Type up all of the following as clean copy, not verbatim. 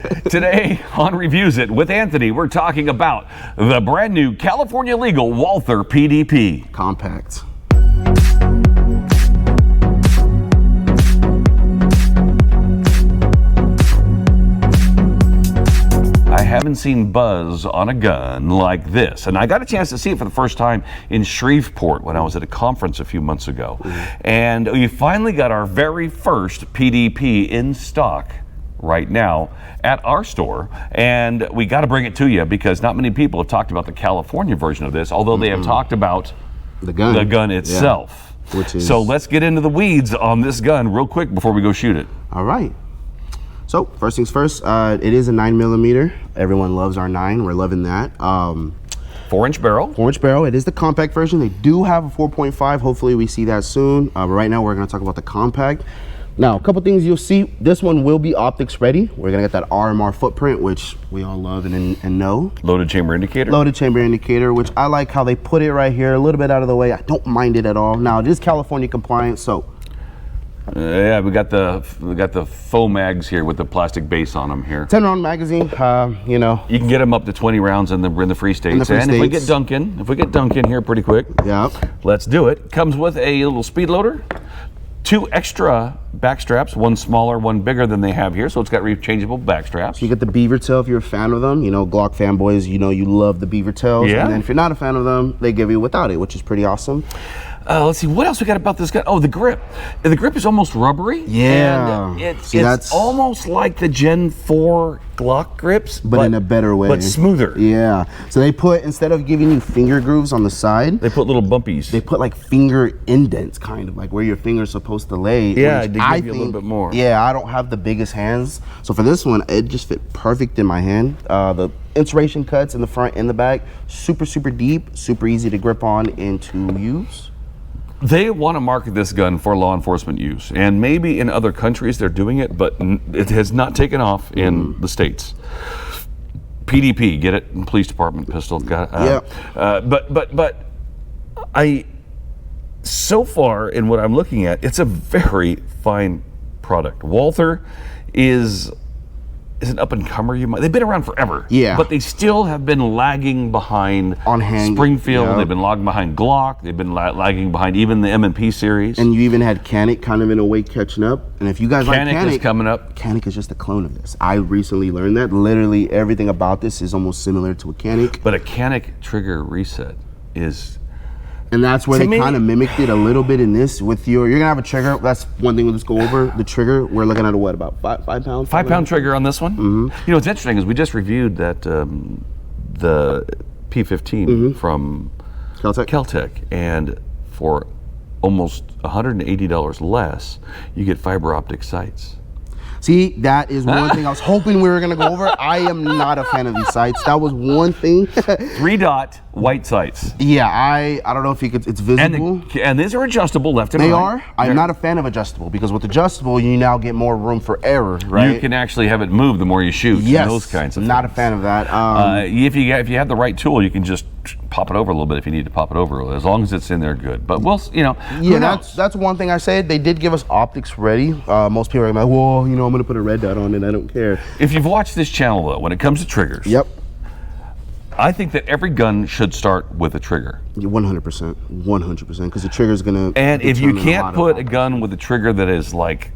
Today on Reviews It with Anthony, we're talking about the brand new California legal Walther PDP. Compact. I haven't seen buzz on a gun like this, and I got a chance to see it for the first time in Shreveport when I was at a conference a few months ago. And we finally got our very first PDP in stock right now at our store, and we got to bring it to you because not many people have talked about the California version of this, although they have talked about the gun itself. Yeah. Which is... So let's get into the weeds on this gun real quick before we go shoot it. All right. So first things first, it is a 9mm. Everyone loves our 9. We're loving that. 4-inch barrel. 4-inch barrel. It is the compact version. They do have a 4.5. Hopefully we see that soon. But right now we're going to talk about the compact. Now, a couple things you'll see. This one will be optics ready. We're going to get that RMR footprint, which we all love and know. Loaded chamber indicator. Loaded chamber indicator, which I like how they put it right here, a little bit out of the way. I don't mind it at all. Now, it is California compliant, so. Yeah, we got the faux mags here with the plastic base on them here. 10-round magazine, you know. You can get them up to 20 rounds in the free states. And if we get Duncan here pretty quick, yeah, let's do it. Comes with a little speed loader, 2 extra back straps, one smaller, one bigger than they have here, so it's got rechangeable back straps. So you get the beaver tail if you're a fan of them. You know, Glock fanboys, you know you love the beaver tails. Yeah. And then if you're not a fan of them, they give you without it, which is pretty awesome. Let's see, what else we got about this gun? Oh, the grip. The grip is almost rubbery. Yeah. And it's almost like the Gen 4 Glock grips. But in a better way. But smoother. Yeah. So they put, instead of giving you finger grooves on the side, they put little bumpies. They put like finger indents, kind of like where your finger's supposed to lay. Yeah, to give you a little bit more. Yeah, I don't have the biggest hands. So for this one, it just fit perfect in my hand. The insulation cuts in the front and the back, super, super deep, super easy to grip on and to use. They want to market this gun for law enforcement use, and maybe in other countries they're doing it, but it has not taken off in the States. PDP, get it? Police department pistol. Yeah. But so far in what I'm looking at, it's a very fine product. Walther is an up-and-comer. They've been around forever. Yeah. But they still have been lagging behind Springfield. Yep. They've been lagging behind Glock. They've been lagging behind even the M&P series. And you even had Canic kind of in a way catching up. And if you guys like Canic, Canic is coming up. Canic is just a clone of this. I recently learned that. Literally everything about this is almost similar to a Canic. But a Canic trigger reset is... And that's where they kind of mimicked it a little bit in this. You're gonna have a trigger. That's one thing. We'll just go over the trigger. We're looking at about 5 pounds. 5 pound trigger on this one. Mm-hmm. You know what's interesting is we just reviewed that the P15 from Caltech, and for almost $180 less, you get fiber optic sights. See, that is one thing I was hoping we were going to go over. I am not a fan of these sights. That was one thing. 3-dot white sights. Yeah, I don't know if you could, it's visible. And these are adjustable left and right. They are. I'm not a fan of adjustable because with adjustable, you now get more room for error, right? You can actually have it move the more you shoot. Yes, and those kinds of not things. A fan of that. If you have the right tool, you can just pop it over a little bit if you need to pop it over, as long as it's in there good. But we'll, yeah, that's one thing I said. They did give us optics ready. Most people are like, well, I'm going to put a red dot on it. I don't care. If you've watched this channel, though, when it comes to triggers, yep, I think that every gun should start with a trigger. 100%, 100%, because the trigger's going to. And if you can't put a gun with a trigger that is like,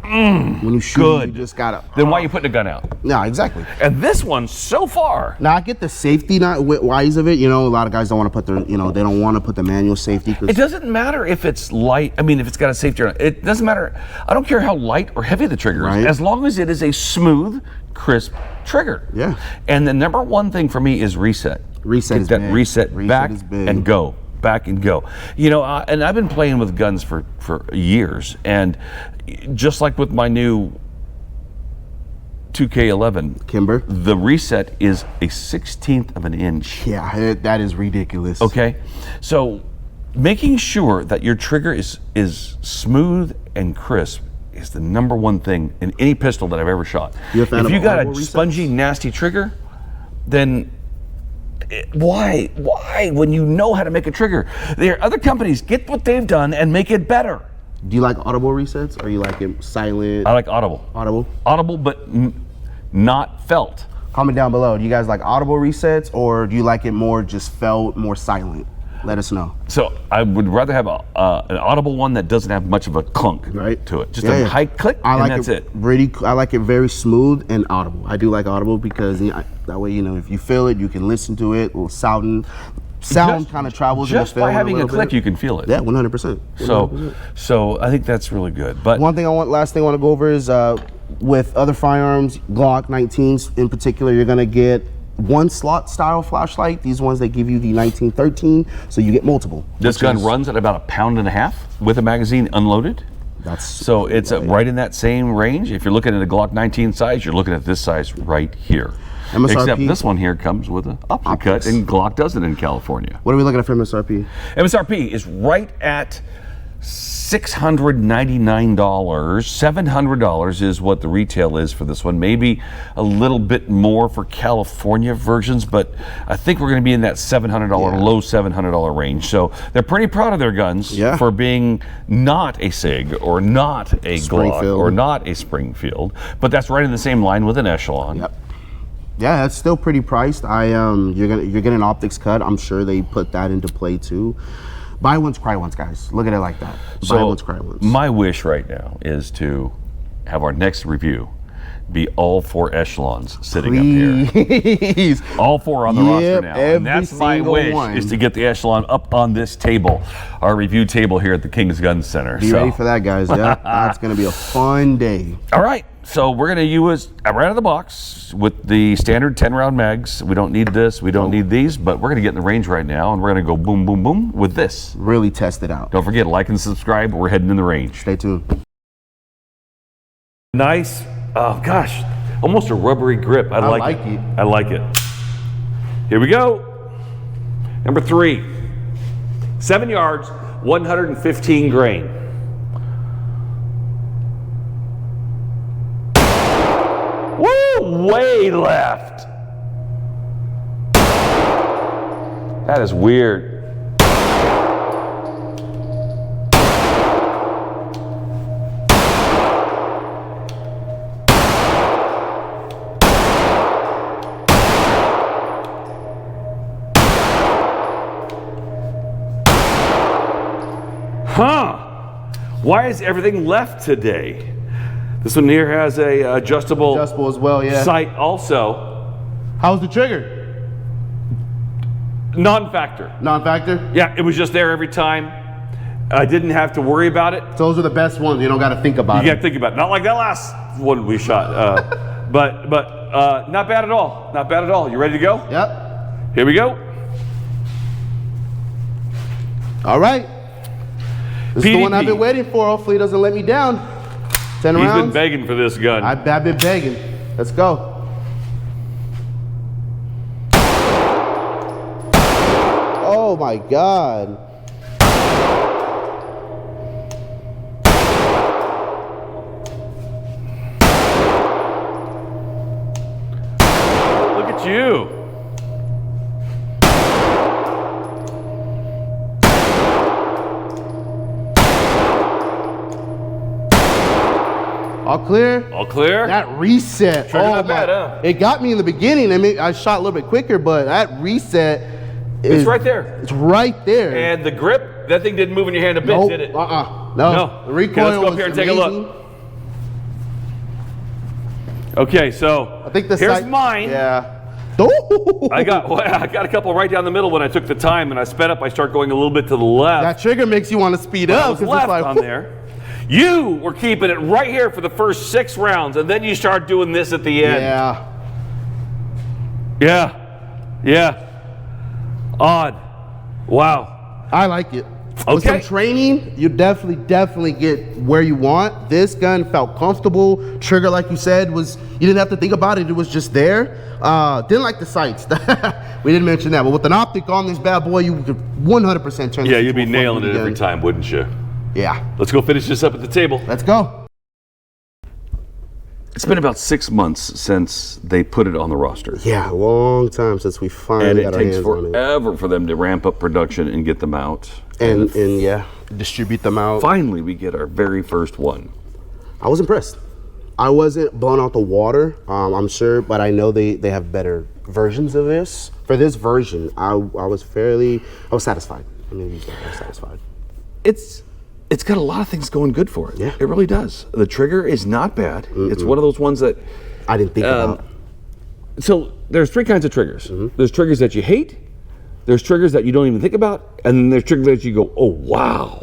when you shoot, good, you just gotta. Then why are you putting a gun out? No, exactly. And this one, so far. Now I get the safety wise of it. A lot of guys don't want to put their, they don't want to put the manual safety. It doesn't matter if it's light. I mean, if it's got a safety or not. It doesn't matter. I don't care how light or heavy the trigger is, as long as it is a smooth, crisp trigger. Yeah. And the number one thing for me is reset. Reset is that big. Reset back and go. Back and go. And I've been playing with guns for years, and just like with my new 2K11 Kimber, the reset is a 1/16 of an inch. Yeah, that is ridiculous. Okay, so making sure that your trigger is smooth and crisp is the number one thing in any pistol that I've ever shot. If you got a spongy, nasty trigger, then why when you know how to make a trigger? There are other companies, get what they've done and make it better. Do you like audible resets or you like it silent? I like audible. Audible? Audible, but not felt. Comment down below. Do you guys like audible resets, or do you like it more just felt, more silent? Let us know. So I would rather have an audible one that doesn't have much of a clunk to it. Just a high click, and that's it. I like it very smooth and audible. I do like audible because that way, you know, if you feel it, you can listen to it. Or sound kind of travels. Just by having a click, you can feel it. Yeah, 100%. So I think that's really good. But last thing I want to go over is with other firearms, Glock 19s in particular, you're gonna get one slot style flashlight. These ones, they give you the 1913, so you get multiple. This gun runs at about 1.5 pounds with a magazine unloaded. So it's right in that same range. If you're looking at a Glock 19 size, you're looking at this size right here. MSRP. Except this one here comes with an optic, and Glock doesn't in California. What are we looking at for MSRP? MSRP is right at $699. $700 is what the retail is for this one. Maybe a little bit more for California versions, but I think we're going to be in that $700, low $700 range. So they're pretty proud of their guns for being not a SIG or not a Glock or not a Springfield, but that's right in the same line with an Echelon. Yep. Yeah, that's still pretty priced. You're getting an optics cut. I'm sure they put that into play too. Buy once, cry once, guys. Look at it like that. Buy once, cry once. My wish right now is to have our next review be all 4 Echelons sitting up here. All 4 on the roster now. And that's my wish, is to get the Echelon up on this table, our review table here at the King's Gun Center. Be ready for that, guys. Yeah, that's going to be a fun day. All right. So we're going to use right out of the box with the standard 10-round mags. We don't need this, we don't need these, but we're going to get in the range right now, and we're going to go boom, boom, boom with this. Really test it out. Don't forget, like and subscribe. We're heading in the range. Stay tuned. Nice, oh gosh, almost a rubbery grip. I like it. I like it. Here we go. Number 3, 7 yards, 115 grain. Woo! Way left. That is weird. Huh? Why is everything left today? This one here has a adjustable as well, sight also. How's the trigger? Non-factor. Non-factor? Yeah, it was just there every time. I didn't have to worry about it. Those are the best ones. You don't got to think about it. You got to think about it. Not like that last one we shot. but not bad at all. Not bad at all. You ready to go? Yep. Here we go. All right. This is the one I've been waiting for. Hopefully it doesn't let me down. 10 rounds. He's been begging for this gun. I've been begging. Let's go. Oh my God. Look at you. All clear? All clear? That reset. Trigger not bad, huh? It got me in the beginning. I mean, I shot a little bit quicker, but that reset is... It's right there. It's right there. And the grip, that thing didn't move in your hand a bit, did it? No. The recoil let's go up here and take a look. Okay, so I think here's mine. Yeah. I got a couple right down the middle when I took the time, and I sped up. I start going a little bit to the left. That trigger makes you want to speed up. I was left on there. You were keeping it right here for the first 6 rounds, and then you start doing this at the end. Yeah. Odd. Wow. I like it. Okay. With some training, you definitely get where you want. This gun felt comfortable. Trigger, like you said, you didn't have to think about it. It was just there. Didn't like the sights. We didn't mention that. But with an optic on this bad boy, you could 100% turn. Yeah, you'd be nailing it every time, wouldn't you? Yeah. Let's go finish this up at the table. Let's go. It's been about 6 months since they put it on the roster. Yeah, a long time since we finally got our hands on it. And it takes forever for them to ramp up production and get them out. And yeah, distribute them out. Finally, we get our very first one. I was impressed. I wasn't blown out the water, I'm sure, but I know they have better versions of this. For this version, I was satisfied. I was satisfied. It's got a lot of things going good for it. Yeah. It really does. The trigger is not bad. It's one of those ones that I didn't think about. So there's 3 kinds of triggers. There's triggers that you hate, there's triggers that you don't even think about, and then there's triggers that you go, oh wow.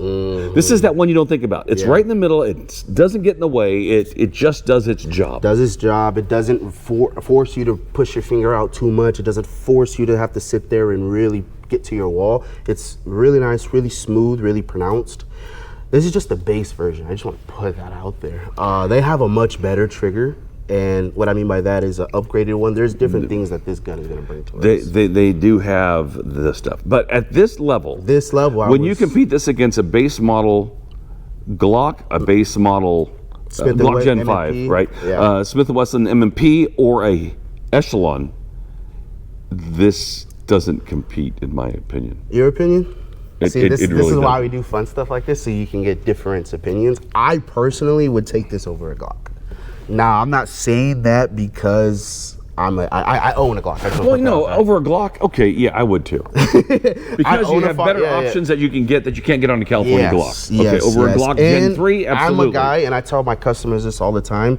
This is that one you don't think about. It's right in the middle. It doesn't get in the way. It just does its job. Does its job. It doesn't force you to push your finger out too much. It doesn't force you to have to sit there and really get to your wall. It's really nice, really smooth, really pronounced. This is just the base version. I just want to put that out there. They have a much better trigger. And what I mean by that is an upgraded one. There's different things that this gun is going to bring to us. They do have this stuff. But at this level, when you compete this against a base model Glock, a base model Glock Gen 5, right? Yeah. Smith & Wesson M&P or a Echelon, this doesn't compete, in my opinion. Your opinion? This really is why we do fun stuff like this, so you can get different opinions. I personally would take this over a Glock. Now, I'm not saying that because I own a Glock. Well, no, over a Glock, okay, yeah, I would too. Because you have better options that you can get that you can't get on the California Glock. Okay, over a Glock Gen 3, absolutely. I'm a guy, and I tell my customers this all the time.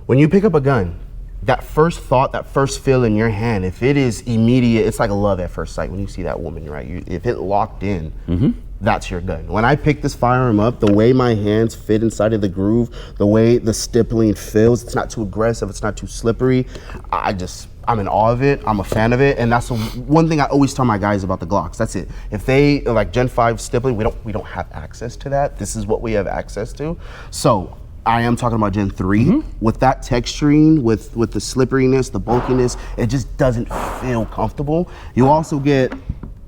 When you pick up a gun, that first thought, that first feel in your hand, if it is immediate, it's like a love at first sight when you see that woman, right? If it locked in, that's your gun. When I pick this firearm up, the way my hands fit inside of the groove, the way the stippling feels, it's not too aggressive, it's not too slippery. I'm in awe of it. I'm a fan of it, and that's the one thing I always tell my guys about the Glocks. That's it. If they like Gen 5 stippling, we don't have access to that. This is what we have access to. So I am talking about Gen 3. With that texturing, with the slipperiness, the bulkiness, it just doesn't feel comfortable. You also get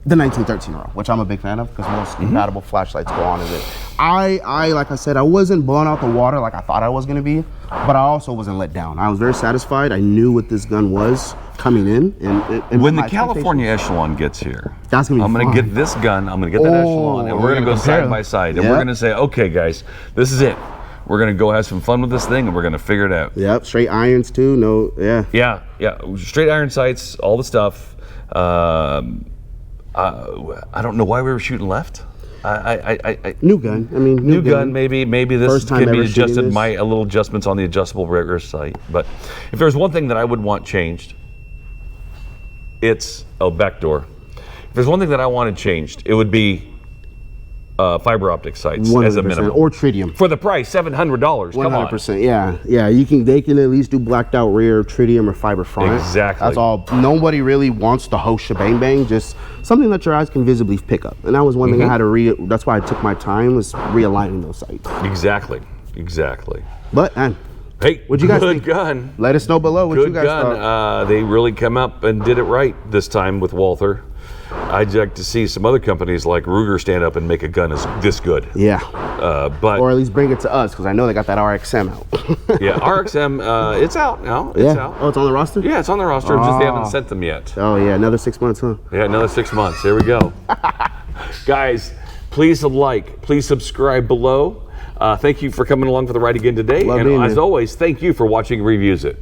the 1913 round, which I'm a big fan of because most compatible flashlights go on in it. I like I said, I wasn't blown out the water like I thought I was gonna be, but I also wasn't let down. I was very satisfied. I knew what this gun was coming in. And when the California Echelon gets here, that's gonna be I'm gonna get this gun, I'm gonna get that Echelon, and we're gonna go side by side, and we're gonna say, okay guys, this is it. We're gonna go have some fun with this thing, and we're gonna figure it out. Yep, straight irons too. No, yeah, straight iron sights, all the stuff. I don't know why we were shooting left. New gun. I mean, new gun. Maybe this can be adjusted. A little adjustments on the adjustable rear sight. But if there's one thing that I would want changed, it's back door. If there's one thing that I wanted changed, it would be fiber optic sights as a minimum, or tritium for the price $700. Come on. 100%. Yeah. They can at least do blacked out rear, tritium, or fiber front. Exactly. That's all. Nobody really wants the whole shebang bang. Just something that your eyes can visibly pick up. And that was one thing I had to that's why I took my time, was realigning those sights. Exactly. But hey, what'd you guys think? Good gun. Let us know below what you guys thought. They really come up and did it right this time with Walther. I'd like to see some other companies like Ruger stand up and make a gun this good. Yeah. Or at least bring it to us, because I know they got that RXM out. Yeah, RXM, it's out now. It's out. Oh, it's on the roster? Yeah, it's on the roster. Just they haven't sent them yet. Oh, yeah, another 6 months, huh? Yeah, another 6 months. There we go. Guys, please please subscribe below. Thank you for coming along for the ride again today. Love and being as here. always, thank you for watching Reviews It.